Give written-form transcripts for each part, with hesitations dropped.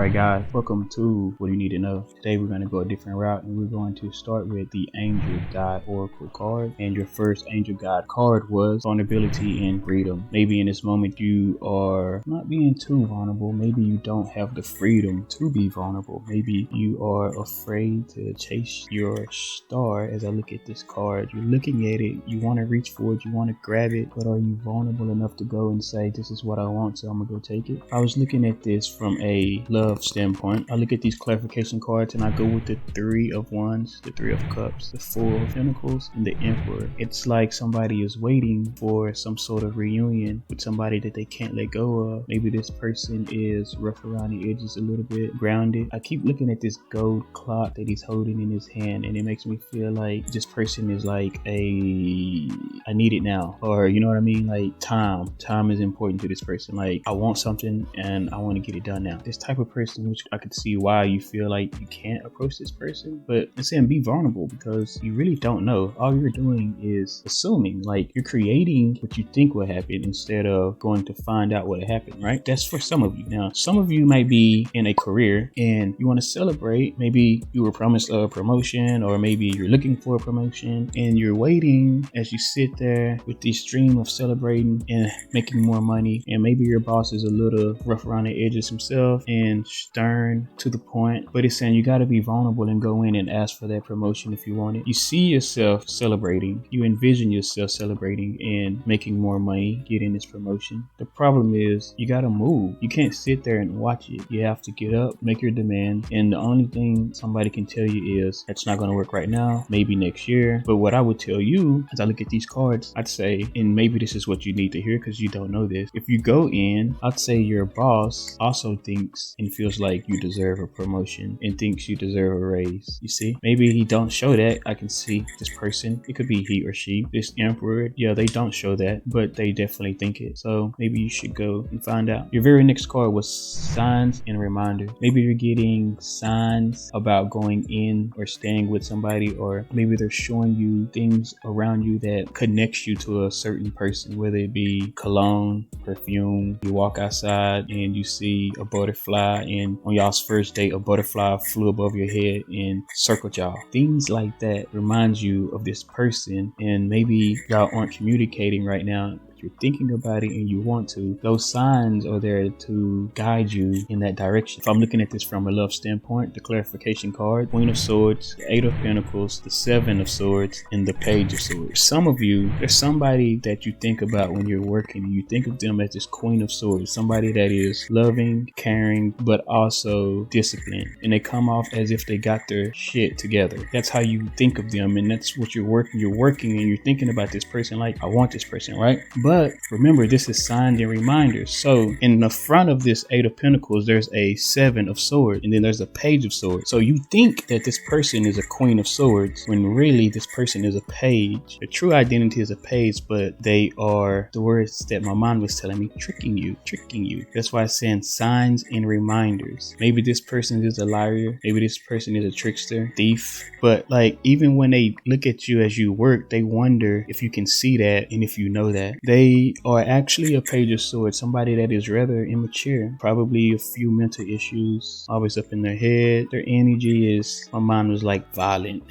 Alright guys, welcome to What Do You Need to Know. Today we're going to go a different route and we're going to start with the Angel God Oracle card. And your first Angel God card was vulnerability and freedom. Maybe in this moment you are not being too vulnerable. Maybe you don't have the freedom to be vulnerable. Maybe you are afraid to chase your star. As I look at this card, you're looking at it, you want to reach for it, you want to grab it, but are you vulnerable enough to go and say, this is what I want, so I'm going to go take it? I was looking at this from a love standpoint. I look at these clarification cards and I go with the Three of Wands, the Three of Cups, the Four of Pentacles, and the Emperor. It's like somebody is waiting for some sort of reunion with somebody that they can't let go of. Maybe this person is rough around the edges, a little bit grounded. I keep looking at this gold clock that he's holding in his hand and it makes me feel like this person is like I need it now, or you know what I mean? Like time is important to this person. Like I want something and I want to get it done now. This type of person, which I could see why you feel like you can't approach this person, but I'm saying be vulnerable because you really don't know. All you're doing is assuming, like you're creating what you think will happen instead of going to find out what happened, right? That's for some of you. Now, some of you might be in a career and you want to celebrate. Maybe you were promised a promotion, or maybe you're looking for a promotion and you're waiting as you sit there with this dream of celebrating and making more money. And maybe your boss is a little rough around the edges himself and stern to the point, but it's saying you got to be vulnerable and go in and ask for that promotion if you want it. You see yourself celebrating, you envision yourself celebrating and making more money, getting this promotion. The problem is you got to move. You can't sit there and watch it. You have to get up, make your demand, and the only thing somebody can tell you is that's not going to work right now, maybe next year. But what I would tell you as I look at these cards, I'd say, and maybe this is what you need to hear because you don't know this, if you go in, I'd say your boss also thinks and feels like you deserve a promotion and thinks you deserve a raise. You see, maybe he don't show that. I can see this person, it could be he or she, this Emperor, yeah, they don't show that, but they definitely think it. So maybe you should go and find out. Your very next card was signs and reminder. Maybe you're getting signs about going in or staying with somebody, or maybe they're showing you things around you that connects you to a certain person, whether it be cologne, perfume. You walk outside and you see a butterfly, and on y'all's first date a butterfly flew above your head and circled y'all. Things like that reminds you of this person, and maybe y'all aren't communicating right now. You're thinking about it and you want to. Those signs are there to guide you in that direction. If I'm looking at this from a love standpoint, the clarification card, Queen of Swords, the Eight of Pentacles, the Seven of Swords, and the Page of Swords. Some of you, there's somebody that you think about when you're working and you think of them as this Queen of Swords, somebody that is loving, caring, but also disciplined, and they come off as if they got their shit together. That's how you think of them, and that's what you're working and you're thinking about this person like, I want this person, right? But remember, this is signs and reminders. So in the front of this Eight of Pentacles, there's a Seven of Swords, and then there's a Page of Swords. So you think that this person is a Queen of Swords when really this person is a page. The true identity is a page, but they are, the words that my mind was telling me, tricking you. That's why I'm saying signs and reminders. Maybe this person is a liar. Maybe this person is a trickster, thief. But like, even when they look at you as you work, they wonder if you can see that and if you know that. They are actually a Page of Swords, somebody that is rather immature, probably a few mental issues, always up in their head. Their energy is, my mind was like violent.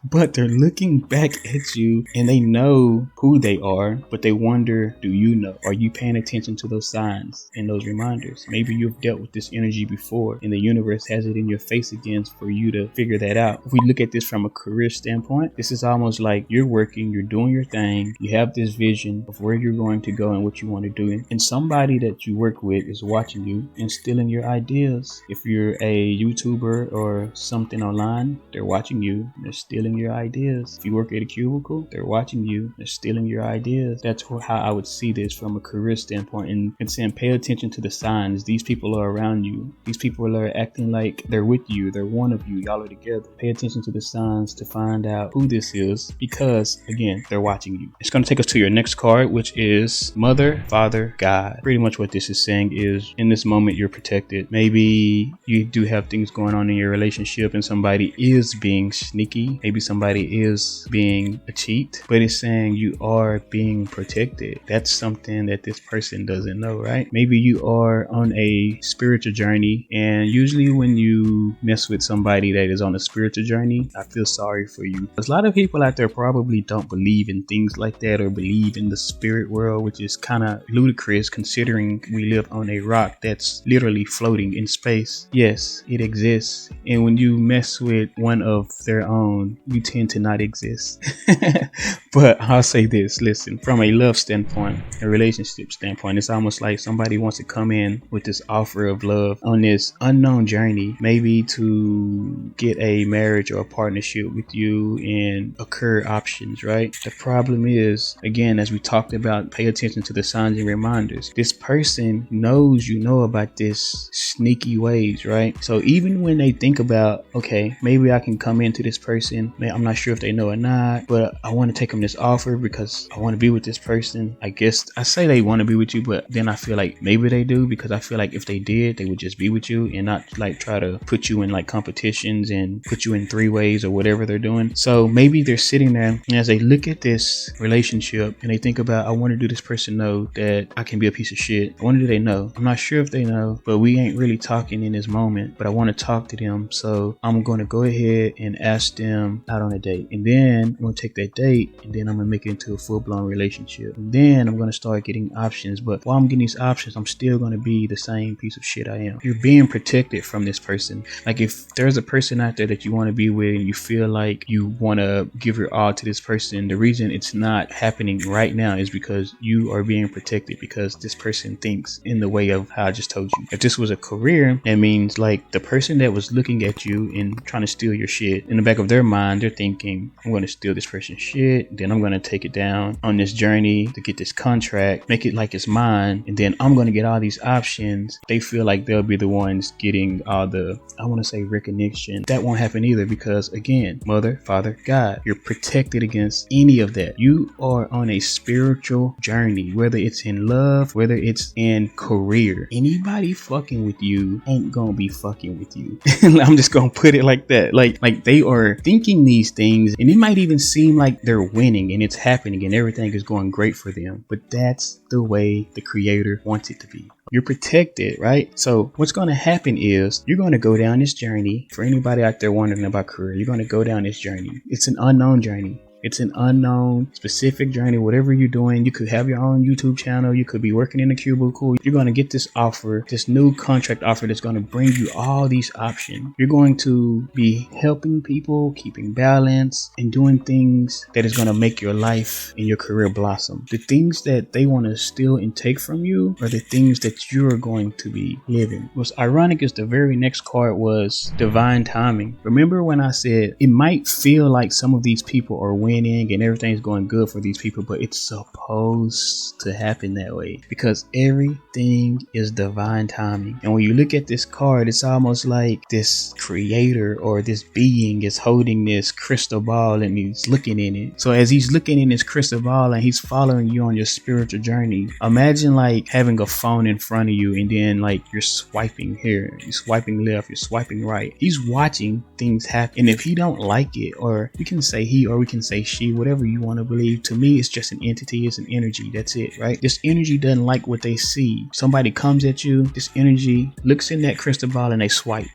But they're looking back at you and they know who they are, but they wonder, do you know? Are you paying attention to those signs and those reminders? Maybe you've dealt with this energy before and the universe has it in your face again for you to figure that out. If we look at this from a career standpoint, this is almost like you're working, you're doing your thing, you have this vision of where you're going to go and what you want to do, and somebody that you work with is watching you and stealing your ideas. If you're a YouTuber or something online, they're watching you and they're stealing your ideas. If you work at a cubicle, they're watching you, they're stealing your ideas. That's how I would see this from a career standpoint, and saying pay attention to the signs. These people are around you. These people are acting like they're with you, they're one of you, y'all are together. Pay attention to the signs to find out who this is, because again, they're watching you. It's going to take us to your next card, which is Mother, Father, God. Pretty much what this is saying is in this moment you're protected. Maybe you do have things going on in your relationship and somebody is being sneaky. Maybe somebody is being a cheat, but it's saying you are being protected. That's something that this person doesn't know, right? Maybe you are on a spiritual journey, and usually when you mess with somebody that is on a spiritual journey, I feel sorry for you. There's a lot of people out there probably don't believe in things like that or believe in the spirit world, which is kind of ludicrous considering we live on a rock that's literally floating in space. Yes, it exists, and when you mess with one of their own, you tend to not exist. But I'll say this, listen, from a love standpoint, a relationship standpoint, it's almost like somebody wants to come in with this offer of love on this unknown journey, maybe to get a marriage or a partnership with you and occur options, right? The problem is, again, as we talked about, pay attention to the signs and reminders. This person knows you know about this sneaky ways, right? So even when they think about, okay, maybe I can come into this person, man, I'm not sure if they know or not, but I want to take them this offer because I want to be with this person. I guess I say they want to be with you, but then I feel like maybe they do, because I feel like if they did, they would just be with you and not like try to put you in like competitions and put you in 3-ways or whatever they're doing. So maybe they're sitting there and as they look at this relationship and they think about, I want to do this person know that I can be a piece of shit. I wonder do they know? I'm not sure if they know, but we ain't really talking in this moment, but I want to talk to them. So I'm going to go ahead and ask them out on a date, and then I'm going to take that date and then I'm going to make it into a full-blown relationship. And then I'm going to start getting options, but while I'm getting these options, I'm still going to be the same piece of shit I am. You're being protected from this person. Like if there's a person out there that you want to be with and you feel like you want to give your all to this person, the reason it's not happening right now is because you are being protected, because this person thinks in the way of how I just told you. If this was a career, that means like the person that was looking at you and trying to steal your shit, in the back of their mind, they're thinking, I'm going to steal this person's shit, then I'm going to take it down on this journey to get this contract, make it like it's mine, and then I'm going to get all these options. They feel like they'll be the ones getting all the, I want to say, recognition. That won't happen either, because again, Mother, Father, God, you're protected against any of that. You are on a spiritual journey, whether it's in love, whether it's in career. Anybody fucking with you ain't gonna be fucking with you. I'm just gonna put it like that. Like they are thinking these things, and it might even seem like they're winning and it's happening and everything is going great for them, but that's the way the Creator wants it to be. You're protected, right? So what's going to happen is you're going to go down this journey. For anybody out there wondering about career, you're going to go down this journey. It's an unknown journey. It's an unknown specific journey. Whatever you're doing, you could have your own YouTube channel. You could be working in a cubicle. You're going to get this offer, this new contract offer that's going to bring you all these options. You're going to be helping people, keeping balance, and doing things that is going to make your life and your career blossom. The things that they want to steal and take from you are the things that you're going to be living. What's ironic is the very next card was divine timing. Remember when I said it might feel like some of these people are winning and everything's going good for these people, but it's supposed to happen that way because everything is divine timing. And when you look at this card, it's almost like this creator or this being is holding this crystal ball and he's looking in it. So as he's looking in this crystal ball and he's following you on your spiritual journey, imagine like having a phone in front of you and then like you're swiping here, you're swiping left, you're swiping right. He's watching things happen, and if he don't like it, or we can say he or we can say she, whatever you want to believe, to me it's just an entity, it's an energy, that's it, right? This energy doesn't like what they see. Somebody comes at you, this energy looks in that crystal ball and they swipe,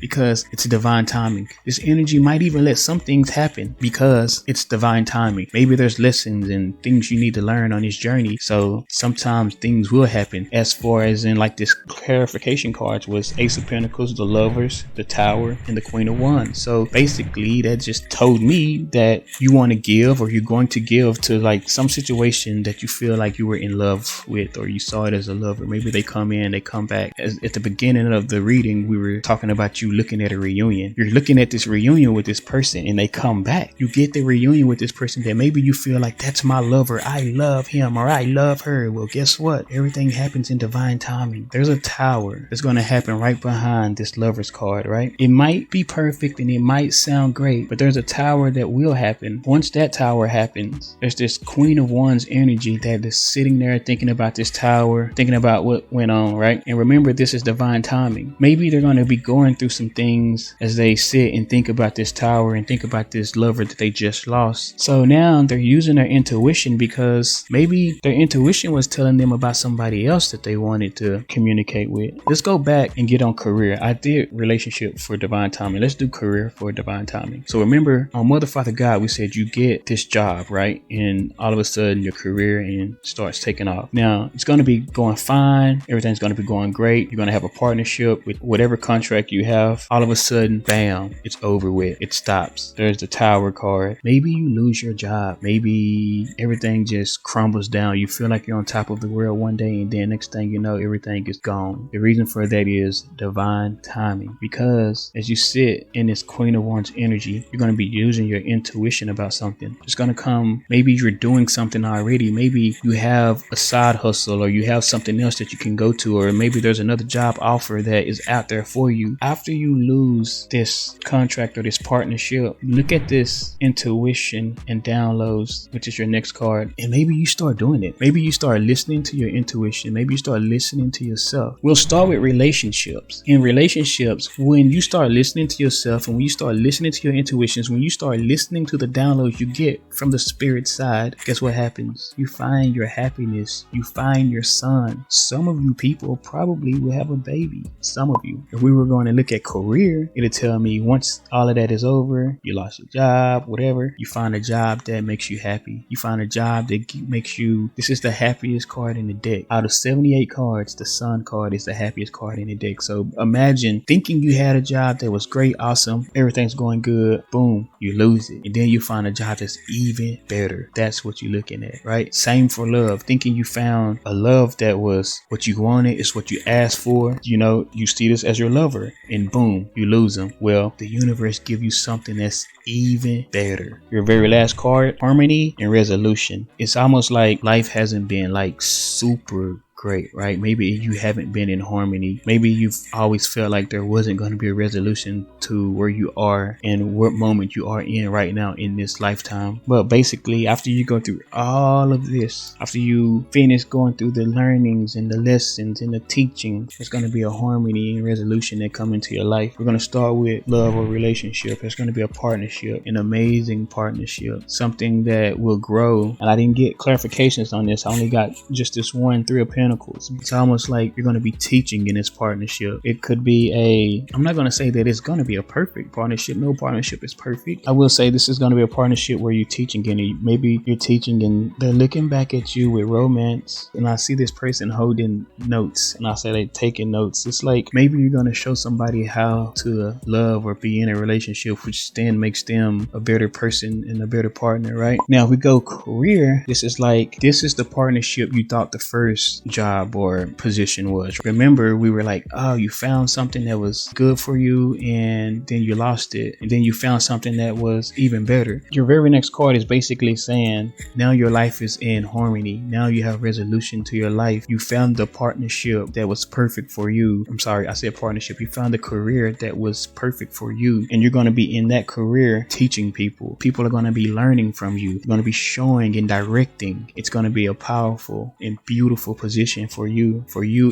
because it's divine timing. This energy might even let some things happen because it's divine timing. Maybe there's lessons and things you need to learn on this journey. So sometimes things will happen, as far as in like this clarification cards was Ace of Pentacles, the Lovers, the Tower, and the Queen of Wands. So basically that just told me that you want to give, or you're going to give to like some situation that you feel like you were in love with, or you saw it as a lover. Maybe they come in, they come back. As at the beginning of the reading, we were talking about you you looking at a reunion. You're looking at this reunion with this person and they come back. You get the reunion with this person that maybe you feel like, that's my lover. I love him or I love her. Well, guess what? Everything happens in divine timing. There's a tower that's going to happen right behind this lover's card, right? It might be perfect and it might sound great, but there's a tower that will happen. Once that tower happens, there's this Queen of Wands energy that is sitting there thinking about this tower, thinking about what went on, right? And remember, this is divine timing. Maybe they're going to be going through some things as they sit and think about this tower and think about this lover that they just lost. So now they're using their intuition because maybe their intuition was telling them about somebody else that they wanted to communicate with. Let's go back and get on career. I did relationship for divine timing. Let's do career for divine timing. So remember, on Mother Father God, we said you get this job, right? And all of a sudden your career and starts taking off. Now it's going to be going fine. Everything's going to be going great. You're going to have a partnership with whatever contract you have. All of a sudden, bam, it's over with. It stops. There's the Tower card. Maybe you lose your job. Maybe everything just crumbles down. You feel like you're on top of the world one day and then next thing you know, everything is gone. The reason for that is divine timing, because as you sit in this Queen of Wands energy, you're going to be using your intuition about something. It's going to come. Maybe you're doing something already. Maybe you have a side hustle or you have something else that you can go to, or maybe there's another job offer that is out there for you. After you lose this contract or this partnership, look at this intuition and downloads, which is your next card, and maybe you start doing it. Maybe you start listening to your intuition. Maybe you start listening to yourself. We'll start with relationships. In relationships, when you start listening to yourself and when you start listening to your intuitions, when you start listening to the downloads you get from the spirit side, guess what happens? You find your happiness. You find your son. Some of you people probably will have a baby. Some of you. If we were going to look at career, it'll tell me once all of that is over, you lost your job, whatever, you find a job that makes you happy. You find a job that makes you, this is the happiest card in the deck. Out of 78 cards, the Sun card is the happiest card in the deck. So imagine thinking you had a job that was great, awesome, everything's going good, boom, you lose it. And then you find a job that's even better. That's what you're looking at, right? Same for love. Thinking you found a love that was what you wanted, is what you asked for. You know, you see this as your lover and boom, you lose them. Well, the universe give you something that's even better. Your very last card, harmony and resolution. It's almost like life hasn't been like super great, right? Maybe you haven't been in harmony. Maybe you've always felt like there wasn't going to be a resolution to where you are and what moment you are in right now in this lifetime. But basically, after you go through all of this, after you finish going through the learnings and the lessons and the teaching, there's going to be a harmony and resolution that come into your life. We're going to start with love or relationship. There's going to be a partnership, an amazing partnership, something that will grow. And I didn't get clarifications on this. I only got just this one, Three of Pentacles. It's almost like you're going to be teaching in this partnership. It could be I'm not going to say that it's going to be a perfect partnership. No partnership is perfect. I will say this is going to be a partnership where you're teaching and maybe you're teaching and they're looking back at you with romance. And I see this person holding notes and I say they're taking notes. It's like maybe you're going to show somebody how to love or be in a relationship, which then makes them a better person and a better partner, right? Now, if we go career, this is the partnership you thought the first job or position was. Remember, we were like, oh, you found something that was good for you and then you lost it. And then you found something that was even better. Your very next card is basically saying, now your life is in harmony. Now you have resolution to your life. You found the partnership that was perfect for you. I'm sorry, I said partnership. You found a career that was perfect for you. And you're going to be in that career teaching people. People are going to be learning from you. You're going to be showing and directing. It's going to be a powerful and beautiful position for you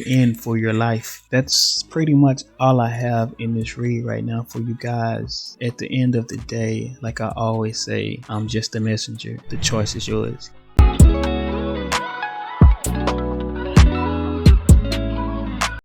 and for your life. That's pretty much all I have in this read right now for you guys. At the end of the day, like I always say, I'm just a messenger. The choice is yours.